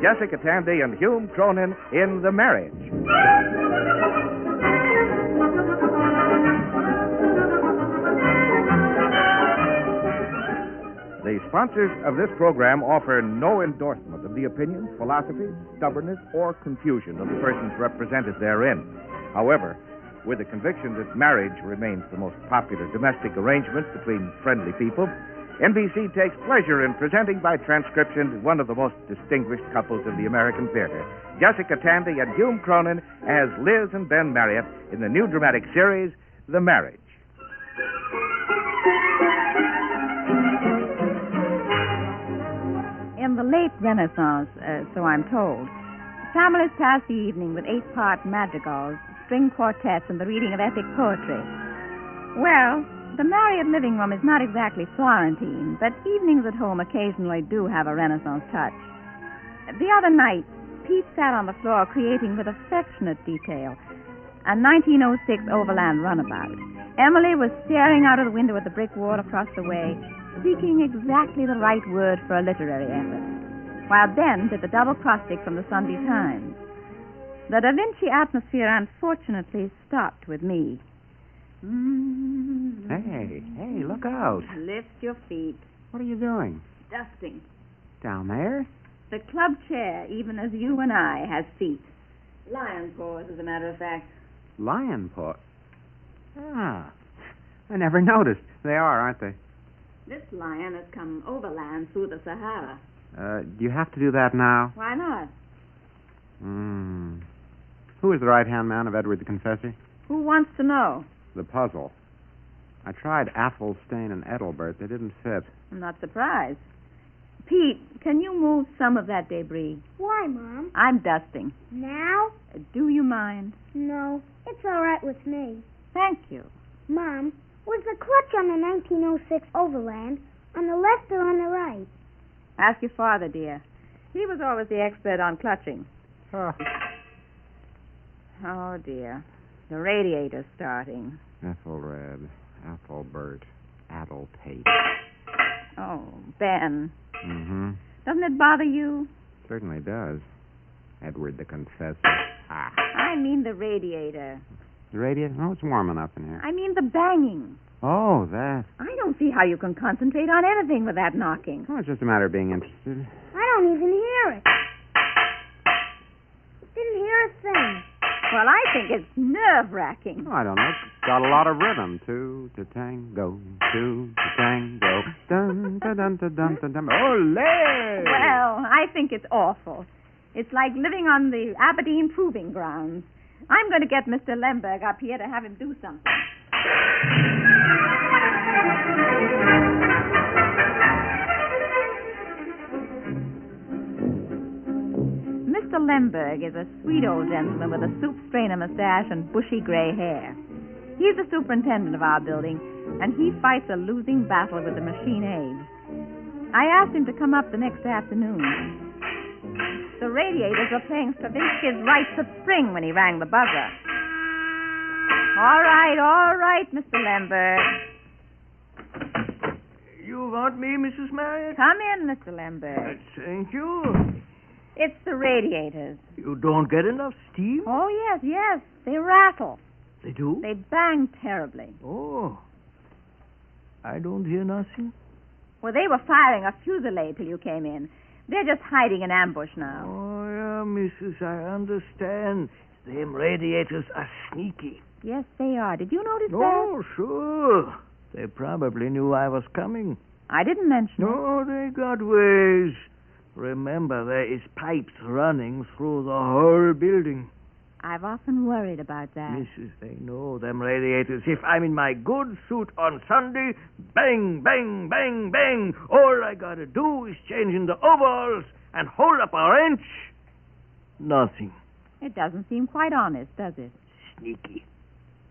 Jessica Tandy and Hume Cronyn in The Marriage. The sponsors of this program offer no endorsement of the opinions, philosophies, stubbornness, or confusion of the persons represented therein. However, with the conviction that marriage remains the most popular domestic arrangement between friendly people, NBC takes pleasure in presenting by transcription one of the most distinguished couples in the American theater, Jessica Tandy and Hume Cronyn as Liz and Ben Marriott in the new dramatic series, The Marriage. In the late Renaissance, so I'm told, families passed the evening with 8-part madrigals, string quartets, and the reading of epic poetry. Well, the Marriott living room is not exactly Florentine, but evenings at home occasionally do have a Renaissance touch. The other night, Pete sat on the floor creating with affectionate detail a 1906 overland runabout. Emily was staring out of the window at the brick wall across the way, seeking exactly the right word for a literary effort, while Ben did the double acrostic from the Sunday Times. The Da Vinci atmosphere unfortunately stopped with me. Hey, look out. Lift your feet. What are you doing? Dusting. Down there? The club chair, even as you and I, has feet. Lion's paws, as a matter of fact. Lion paw. Ah, I never noticed. They are, aren't they? This lion has come overland through the Sahara. Do you have to do that now? Why not? Who is the right-hand man of Edward the Confessor? Who wants to know? The puzzle. I tried Athelstane and Ethelbert. They didn't fit. I'm not surprised. Pete, can you move some of that debris? Why, Mom? I'm dusting. Now? Do you mind? No, it's all right with me. Thank you. Mom, was the clutch on the 1906 Overland on the left or on the right? Ask your father, dear. He was always the expert on clutching. Oh, dear. The radiator's starting. Ethelred, Ethelbert, Adelpate. Oh, Ben. Mm-hmm. Doesn't it bother you? Certainly does. Edward the Confessor. I mean the radiator. The radiator? Oh, it's warm enough in here. I mean the banging. Oh, that. I don't see how you can concentrate on anything with that knocking. Oh, it's just a matter of being interested. I don't even hear it. Didn't hear a thing. Well, I think it's nerve-wracking. Oh, I don't know. It's got a lot of rhythm. Two to tango, two to tango. Dun, dun, dun, dun, dun, dun, dun. Ole! Well, I think it's awful. It's like living on the Aberdeen Proving Grounds. I'm going to get Mr. Lemberg up here to have him do something. Mr. Lemberg is a sweet old gentleman with a soup-strainer mustache and bushy gray hair. He's the superintendent of our building, and he fights a losing battle with the machine age. I asked him to come up the next afternoon. The radiators were playing Stravinsky's Rites of Spring when he rang the buzzer. All right, Mr. Lemberg. You want me, Mrs. Marriott? Come in, Mr. Lemberg. Thank you. It's the radiators. You don't get enough steam? Oh, yes. They rattle. They do? They bang terribly. Oh. I don't hear nothing. Well, they were firing a fusillade till you came in. They're just hiding in ambush now. Oh, yeah, Mrs., I understand. Them radiators are sneaky. Yes, they are. Did you notice that? Oh, sure. They probably knew I was coming. I didn't mention it. No, they got ways. Remember, there is pipes running through the whole building. I've often worried about that. Mrs., they know them radiators. If I'm in my good suit on Sunday, bang, bang, bang, bang. All I gotta do is change in the overalls and hold up a wrench. Nothing. It doesn't seem quite honest, does it? Sneaky.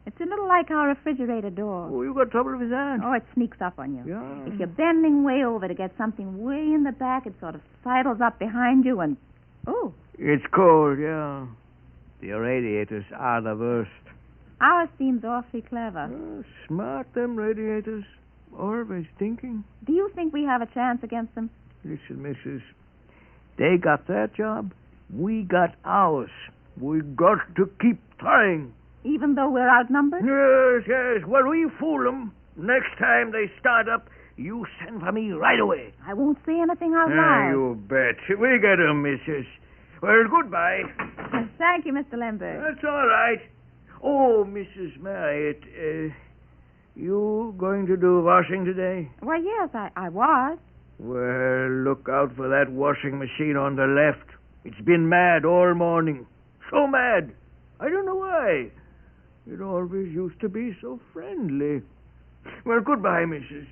It's a little like our refrigerator door. Oh, you got trouble with that? Oh, it sneaks up on you. Yeah. If you're bending way over to get something way in the back, it sort of sidles up behind you and... Oh. It's cold, yeah. The radiators are the worst. Ours seems awfully clever. Smart, them radiators. Always thinking. Do you think we have a chance against them? Listen, missus, they got their job. We got ours. We got to keep trying. Even though we're outnumbered? Yes. When we fool them, next time they start up, you send for me right away. I won't say anything out loud. You bet. We get 'em, missus. Well, goodbye. Thank you, Mr. Lemberg. That's all right. Oh, Mrs. Marriott, you going to do washing today? Well, yes, I was. Well, look out for that washing machine on the left. It's been mad all morning. So mad. I don't know why. It always used to be so friendly. Well, goodbye, missus.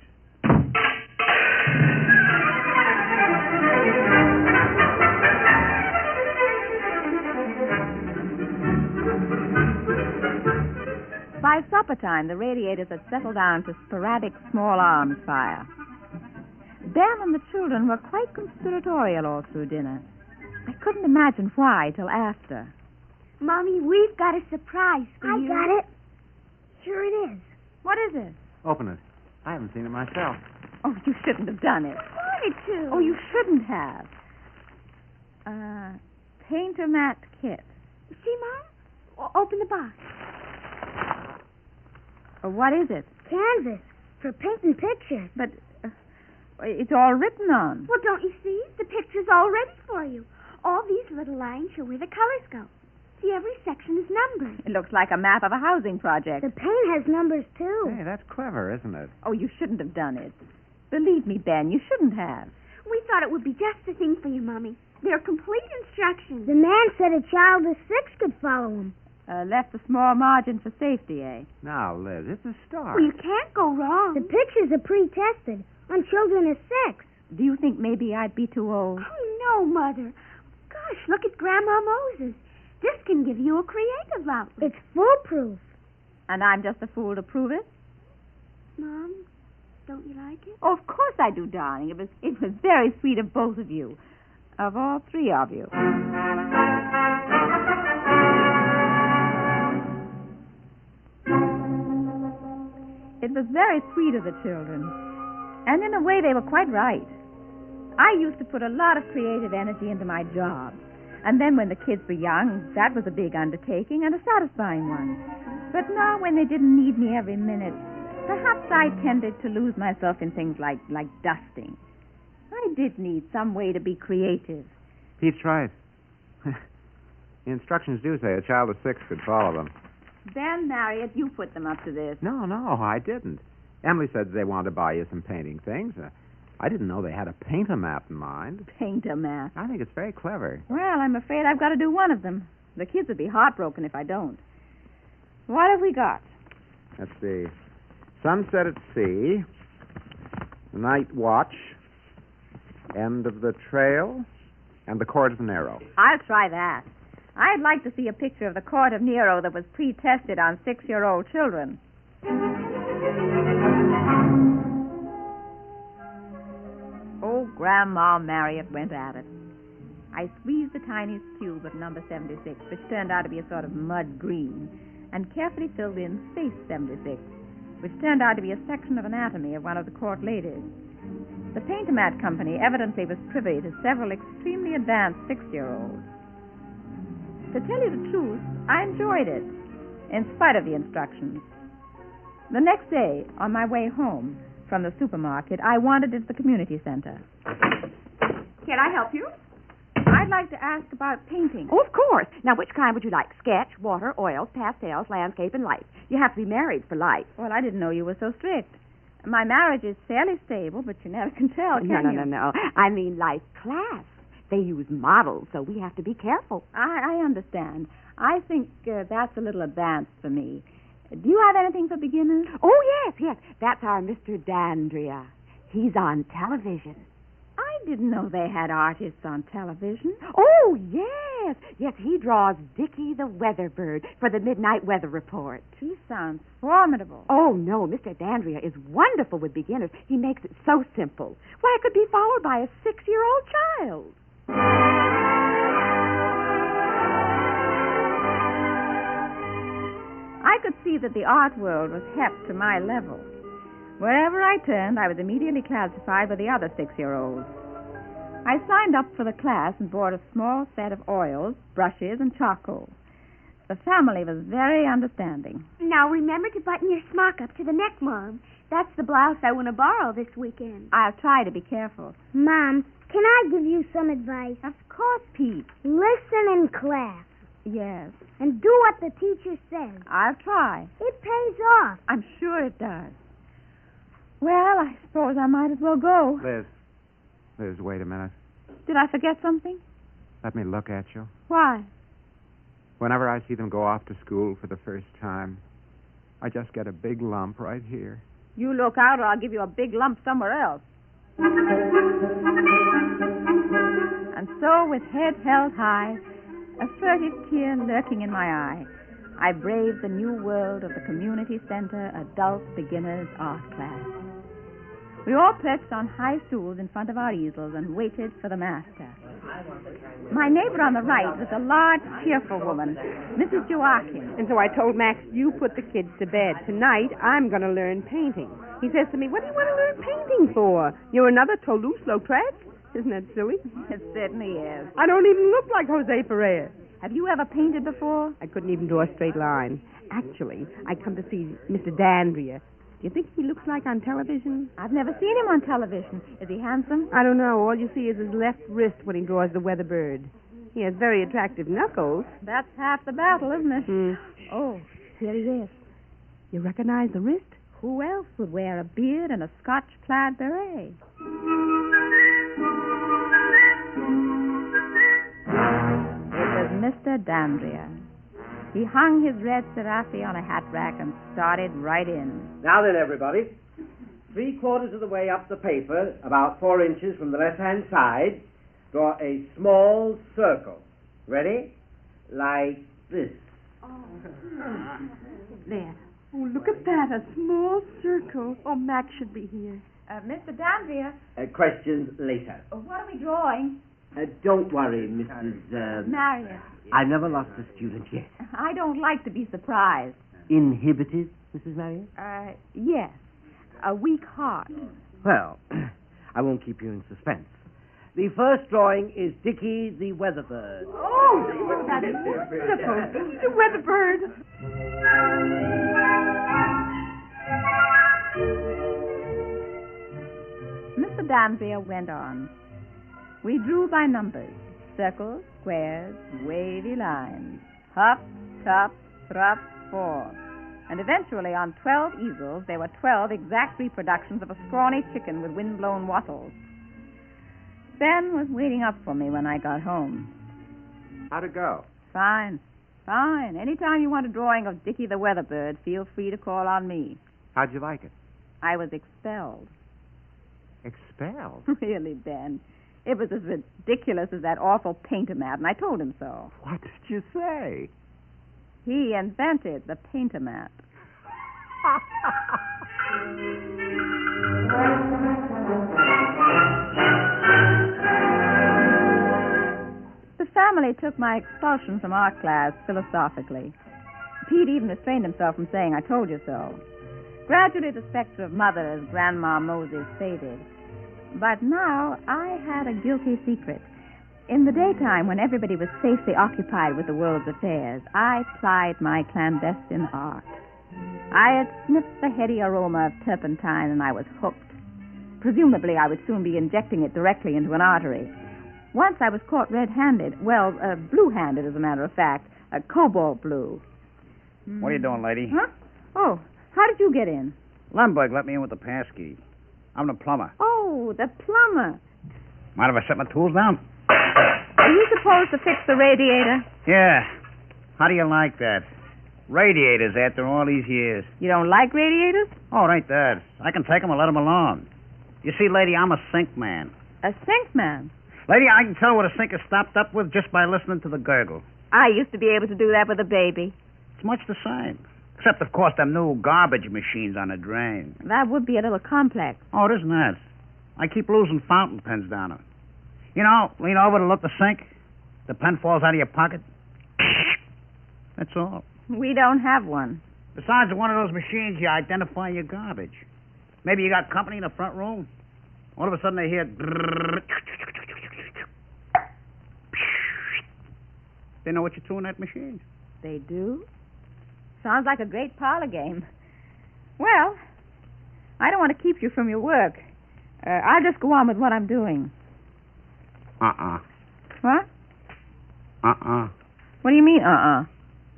By supper time, the radiators had settled down to sporadic small arms fire. Ben and the children were quite conspiratorial all through dinner. I couldn't imagine why till after. Mommy, we've got a surprise for you. I got it. Here it is. What is it? Open it. I haven't seen it myself. Oh, you shouldn't have done it. I wanted to. Oh, you shouldn't have. Painter mat kit. See, Mom? Open the box. What is it? Canvas for painting pictures. But it's all written on. Well, don't you see? The picture's all ready for you. All these little lines show where the colors go. See, every section is numbered. It looks like a map of a housing project. The paint has numbers, too. Hey, that's clever, isn't it? Oh, you shouldn't have done it. Believe me, Ben, you shouldn't have. We thought it would be just the thing for you, Mommy. They're complete instructions. The man said a child of 6 could follow them. Left a small margin for safety, eh? Now, Liz, it's a start. Well, you can't go wrong. The pictures are pre-tested on children of 6. Do you think maybe I'd be too old? Oh, no, Mother. Gosh, look at Grandma Moses. This can give you a creative outlet. It's foolproof. And I'm just a fool to prove it? Mom, don't you like it? Oh, of course I do, darling. It was very sweet of both of you. Of all three of you. It was very sweet of the children. And in a way, they were quite right. I used to put a lot of creative energy into my job. And then when the kids were young, that was a big undertaking and a satisfying one. But now when they didn't need me every minute, perhaps I tended to lose myself in things like dusting. I did need some way to be creative. Pete's right. The instructions do say a child of 6 could follow them. Ben Marriott, you put them up to this. No, I didn't. Emily said they wanted to buy you some painting things. I didn't know they had a paint-a-map in mind. Paint-a-map. I think it's very clever. Well, I'm afraid I've got to do one of them. The kids would be heartbroken if I don't. What have we got? Let's see. Sunset at sea, night watch, end of the trail, and the court of Nero. I'll try that. I'd like to see a picture of the court of Nero that was pre-tested on 6-year-old children. Oh, Grandma Marriott went at it. I squeezed the tiniest cube of number 76, which turned out to be a sort of mud green, and carefully filled in space 76, which turned out to be a section of anatomy of one of the court ladies. The Paint-A-Mat Company evidently was privy to several extremely advanced 6-year-olds. To tell you the truth, I enjoyed it, in spite of the instructions. The next day, on my way home from the supermarket, I wandered into the community center. Can I help you? I'd like to ask about painting. Oh, of course. Now, which kind would you like? Sketch, water, oils, pastels, landscape, and life. You have to be married for life. Well, I didn't know you were so strict. My marriage is fairly stable, but you never can tell, can you? No. I mean life class. They use models, so we have to be careful. I understand. I think that's a little advanced for me. Do you have anything for beginners? Oh, yes. That's our Mr. Dandria. He's on television. I didn't know they had artists on television. Oh, yes. Yes, he draws Dickie the Weatherbird for the Midnight Weather Report. He sounds formidable. Oh, no, Mr. Dandria is wonderful with beginners. He makes it so simple. Why, it could be followed by a 6-year-old child. I could see that the art world was hep to my level. Wherever I turned, I was immediately classified with the other 6-year-olds. I signed up for the class and brought a small set of oils, brushes, and charcoal. The family was very understanding. Now remember to button your smock up to the neck, Mom. That's the blouse I want to borrow this weekend. I'll try to be careful. Mom, can I give you some advice? Of course, Pete. Listen in class. Yes. And do what the teacher says. I'll try. It pays off. I'm sure it does. Well, I suppose I might as well go. Liz, wait a minute. Did I forget something? Let me look at you. Why? Whenever I see them go off to school for the first time, I just get a big lump right here. You look out or I'll give you a big lump somewhere else. And so, with head held high, a furtive tear lurking in my eye, I braved the new world of the community center adult beginners art class. We all perched on high stools in front of our easels and waited for the master. My neighbor on the right was a large, cheerful woman, Mrs. Joachim. And so I told Max, you put the kids to bed. Tonight, I'm going to learn painting. He says to me, what do you want to learn painting for? You're another Toulouse-Lautrec? Isn't that silly? It certainly is. I don't even look like Jose Pereira. Have you ever painted before? I couldn't even draw a straight line. Actually, I come to see Mr. Dandria. Do you think he looks like on television? I've never seen him on television. Is he handsome? I don't know. All you see is his left wrist when he draws the weather bird. He has very attractive knuckles. That's half the battle, isn't it? Oh, here he is. You recognize the wrist? Who else would wear a beard and a Scotch plaid beret? It was Mr. Dandria. He hung his red serape on a hat rack and started right in. Now then, everybody. 3/4 of the way up the paper, about 4 inches from the left-hand side, draw a small circle. Ready? Like this. There. Oh, look at that. A small circle. Oh, Max should be here. Mr. Dandria. Questions later. What are we drawing? Don't worry, Mrs. Marriott. I've never lost a student yet. I don't like to be surprised. Inhibited, Mrs. Marriott? Yes. A weak heart. Well, I won't keep you in suspense. The first drawing is Dickie the Weatherbird. Oh, that is wonderful. The weather bird. Mr. Dandria went on. We drew by numbers. Circles, squares, wavy lines. Hup, tup, thrup, four. And eventually, on 12 easels, there were 12 exact reproductions of a scrawny chicken with wind-blown wattles. Ben was waiting up for me when I got home. How'd it go? Fine. Anytime you want a drawing of Dickie the Weatherbird, feel free to call on me. How'd you like it? I was expelled. Expelled? Really, Ben. It was as ridiculous as that awful paint-a-mat, and I told him so. What did you say? He invented the paint-a-mat. The family took my expulsion from art class philosophically. Pete even restrained himself from saying, I told you so. Gradually, the specter of mother as Grandma Moses faded. But now I had a guilty secret. In the daytime, when everybody was safely occupied with the world's affairs, I plied my clandestine art. I had sniffed the heady aroma of turpentine, and I was hooked. Presumably, I would soon be injecting it directly into an artery. Once I was caught red-handed. Well, blue-handed, as a matter of fact. Cobalt blue. What are you doing, lady? Huh? Oh, how did you get in? Lumberg let me in with the pass key. I'm the plumber. Oh, the plumber. Mind if I set my tools down? Are you supposed to fix the radiator? Yeah. How do you like that? Radiators after all these years. You don't like radiators? Oh, it ain't that. I can take them or let them alone. You see, lady, I'm a sink man. A sink man? Lady, I can tell what a sink is stopped up with just by listening to the gurgle. I used to be able to do that with a baby. It's much the same. Except, of course, them new garbage machines on the drain. That would be a little complex. Oh, it isn't that. I keep losing fountain pens down it. You know, lean over to look the sink. The pen falls out of your pocket. That's all. We don't have one. Besides one of those machines, you identify your garbage. Maybe you got company in the front room. All of a sudden they hear... They know what you do in that machine. They do? Sounds like a great parlor game. Well, I don't want to keep you from your work. I'll just go on with what I'm doing. What? What do you mean,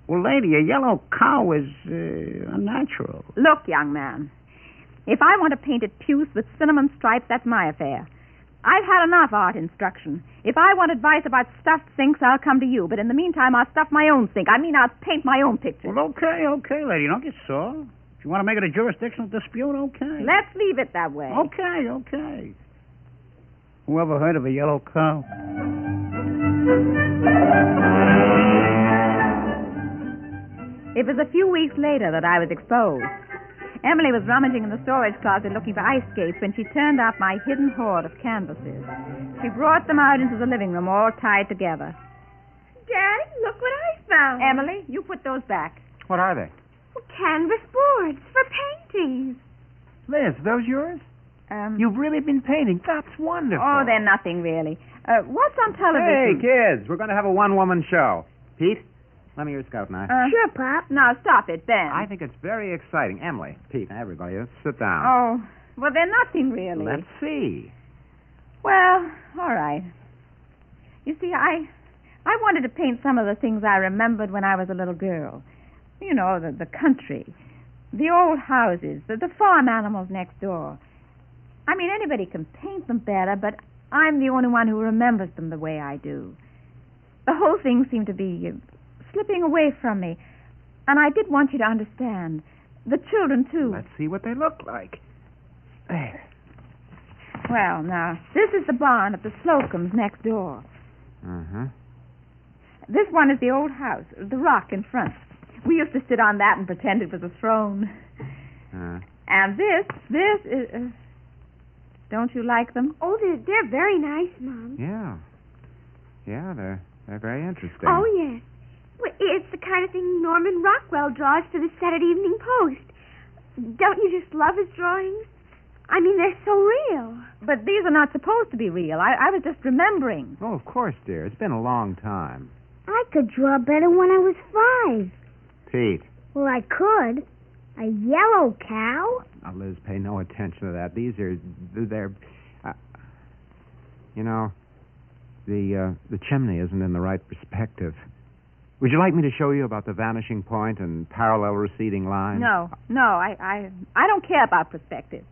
Well, lady, a yellow cow is unnatural. Look, young man, if I want to paint it puce with cinnamon stripes, that's my affair. I've had enough art instruction. If I want advice about stuffed sinks, I'll come to you. But in the meantime, I'll stuff my own sink. I mean, I'll paint my own picture. Well, okay, lady. Don't get sore. If you want to make it a jurisdictional dispute, okay. Let's leave it that way. Okay. Whoever heard of a yellow cow? It was a few weeks later that I was exposed. Emily was rummaging in the storage closet looking for ice skates when she turned up my hidden hoard of canvases. She brought them out into the living room all tied together. Daddy, look what I found. Emily, you put those back. What are they? Canvas boards for paintings. Liz, those yours? You've really been painting. That's wonderful. Oh, they're nothing, really. What's on Hey, television? kids, we're going to have a one-woman show. Pete, lend me your scout knife. Sure, Pop. Now, stop it, Ben. I think it's very exciting. Emily, Pete, everybody, let's sit down. Oh, well, they're nothing, really. Let's see. Well, all right. You see, I wanted to paint some of the things I remembered when I was a little girl. You know, the country, the old houses, the farm animals next door. I mean, anybody can paint them better, but I'm the only one who remembers them the way I do. The whole thing seemed to be slipping away from me, and I did want you to understand. The children, too. Let's see what they look like. There. Well, now, this is the barn of the Slocums next door. Uh-huh. This one is the old house, the rock in front. We used to sit on that and pretend it was a throne. And this is... don't you like them? Oh, they're very nice, Mom. Yeah. Yeah, they're very interesting. Oh, yes. Well, it's the kind of thing Norman Rockwell draws for the Saturday Evening Post. Don't you just love his drawings? I mean, they're so real. But these are not supposed to be real. I was just remembering. Oh, of course, dear. It's been a long time. I could draw better when I was 5. Pete. Well, I could. A yellow cow? Now, Liz, pay no attention to that. They're... you know, the chimney isn't in the right perspective. Would you like me to show you about the vanishing point and parallel receding lines? No, I don't care about perspective.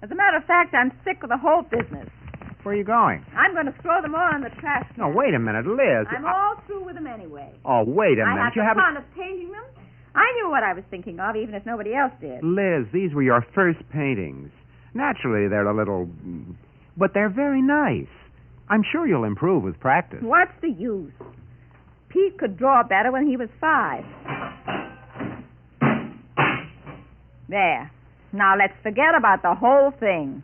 As a matter of fact, I'm sick of the whole business. Where are you going? I'm going to throw them all in the trash can. No, wait a minute, Liz. I'm all through with them anyway. Oh, wait a minute. I had the fun of painting them. I knew what I was thinking of, even if nobody else did. Liz, these were your first paintings. Naturally, they're a little... but they're very nice. I'm sure you'll improve with practice. What's the use? Pete could draw better when he was 5. There. Now let's forget about the whole thing.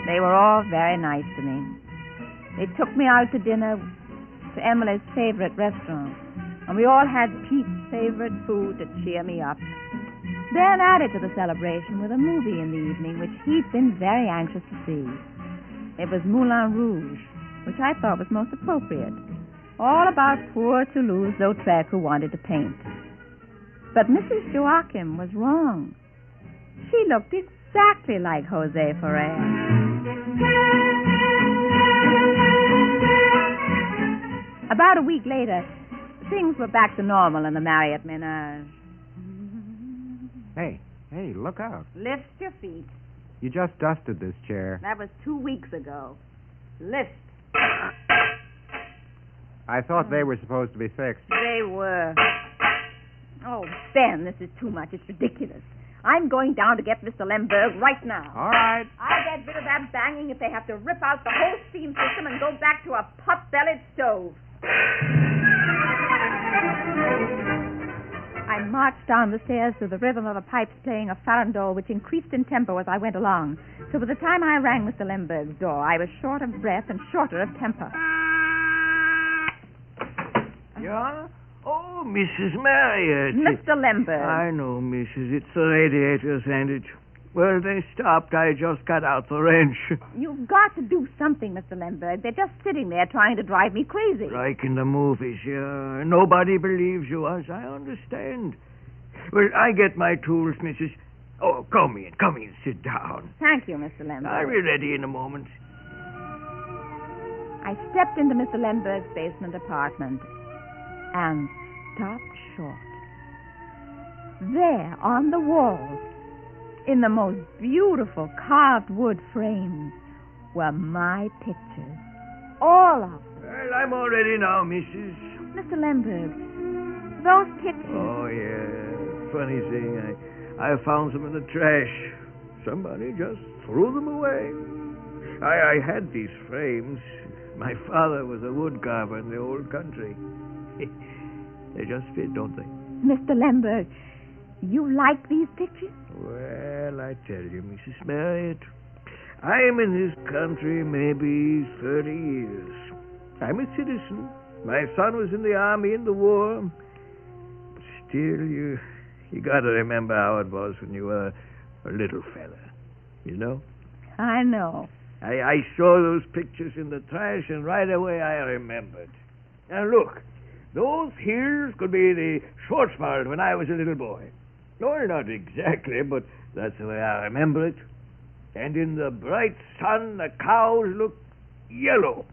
They were all very nice to me. They took me out to dinner to Emily's favorite restaurant, and we all had Pete's favorite food to cheer me up. Ben added to the celebration with a movie in the evening, which he'd been very anxious to see. It was Moulin Rouge, which I thought was most appropriate. All about poor Toulouse-Lautrec who wanted to paint. But Mrs. Joachim was wrong. She looked exactly like Jose Ferrer. About a week later, things were back to normal in the Marriott menage. Hey, look out. Lift your feet. You just dusted this chair. That was 2 weeks ago. Lift. I thought they were supposed to be fixed. They were. Oh, Ben, this is too much. It's ridiculous. I'm going down to get Mr. Lemberg right now. All right. I'll get rid of that banging if they have to rip out the whole steam system and go back to a pot-bellied stove. I marched down the stairs to the rhythm of the pipes playing a farandole, which increased in tempo as I went along. So by the time I rang Mr. Lemberg's door, I was short of breath and shorter of temper. Yeah? Oh, Oh, Mrs. Marriott. Mr. Lemberg. I know, Mrs. It's the radiators, and it... Well, they stopped. I just got out the wrench. You've got to do something, Mr. Lemberg. They're just sitting there trying to drive me crazy. Like in the movies, yeah. Nobody believes you, as I understand. Well, I get my tools, Mrs. Oh, come in, sit down. Thank you, Mr. Lemberg. I'll be ready in a moment. I stepped into Mr. Lemberg's basement apartment and stopped short. There, on the walls, in the most beautiful carved wood frames, were my pictures. All of them. Well, I'm all ready now, Mrs. Mr. Lemberg, those pictures... Oh, yeah. Funny thing, I found them in the trash. Somebody just threw them away. I had these frames. My father was a wood carver in the old country. They just fit, don't they? Mr. Lemberg, you like these pictures? Well, I tell you, Mrs. Marriott, I'm in this country maybe 30 years. I'm a citizen. My son was in the army in the war. But still, you got to remember how it was when you were a little fella. You know? I know. I saw those pictures in the trash, and right away I remembered. Now, look, those hills could be the Schwarzwald when I was a little boy. No, not exactly, but that's the way I remember it. And in the bright sun, the cows looked yellow,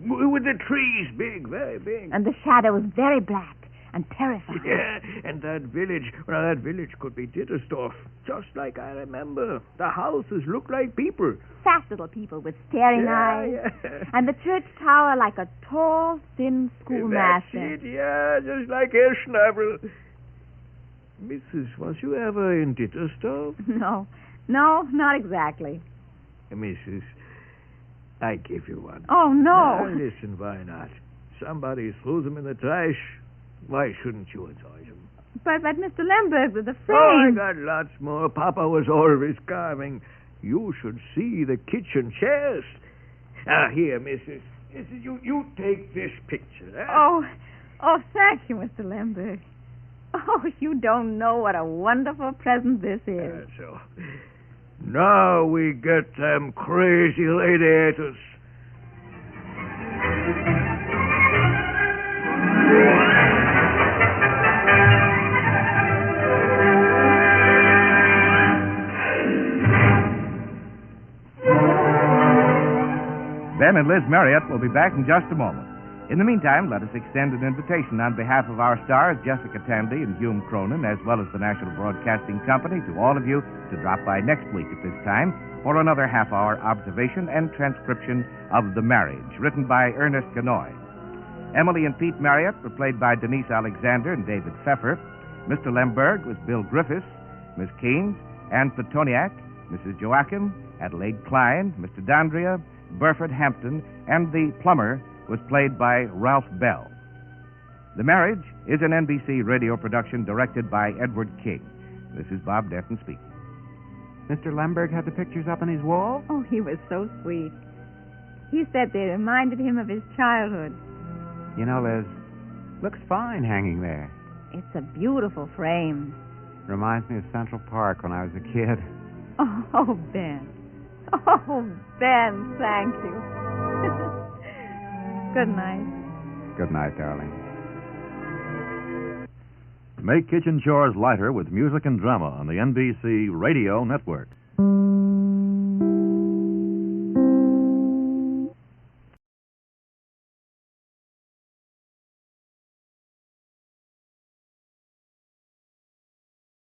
with the trees big, very big. And the shadows very black and terrifying. Yeah, and that village could be Dittersdorf, just like I remember. The houses looked like people. Fat little people with staring eyes. Yeah. And the church tower like a tall, thin schoolmaster. That's it, yeah, just like Herr Schnabel. Mrs., was you ever in Dittersdorf? No, not exactly. Mrs., I give you one. Oh, no. Now, listen, why not? Somebody threw them in the trash. Why shouldn't you enjoy them? But Mr. Lemberg, with the frame... Oh, I got lots more. Papa was always carving. You should see the kitchen chairs. Here, Mrs. You take this picture. Eh? Oh, thank you, Mr. Lemberg. Oh, you don't know what a wonderful present this is. So, now we get them crazy radiators. Ben and Liz Marriott will be back in just a moment. In the meantime, let us extend an invitation on behalf of our stars, Jessica Tandy and Hume Cronyn, as well as the National Broadcasting Company, to all of you to drop by next week at this time for another half-hour observation and transcription of The Marriage, written by Ernest Kinoy. Emily and Pete Marriott were played by Denise Alexander and David Pfeffer. Mr. Lemberg was Bill Griffiths, Miss Keynes, Ann Petoniak, Mrs. Joachim, Adelaide Klein, Mr. Dandria, Burford Hampton, and the plumber was played by Ralph Bell. The Marriage is an NBC radio production directed by Edward King. This is Bob Denton speaking. Mr. Lemberg had the pictures up on his wall? Oh, he was so sweet. He said they reminded him of his childhood. You know, Liz, looks fine hanging there. It's a beautiful frame. Reminds me of Central Park when I was a kid. Oh, Ben. Oh, Ben, thank you. Good night. Good night, darling. Make kitchen chores lighter with music and drama on the NBC Radio Network.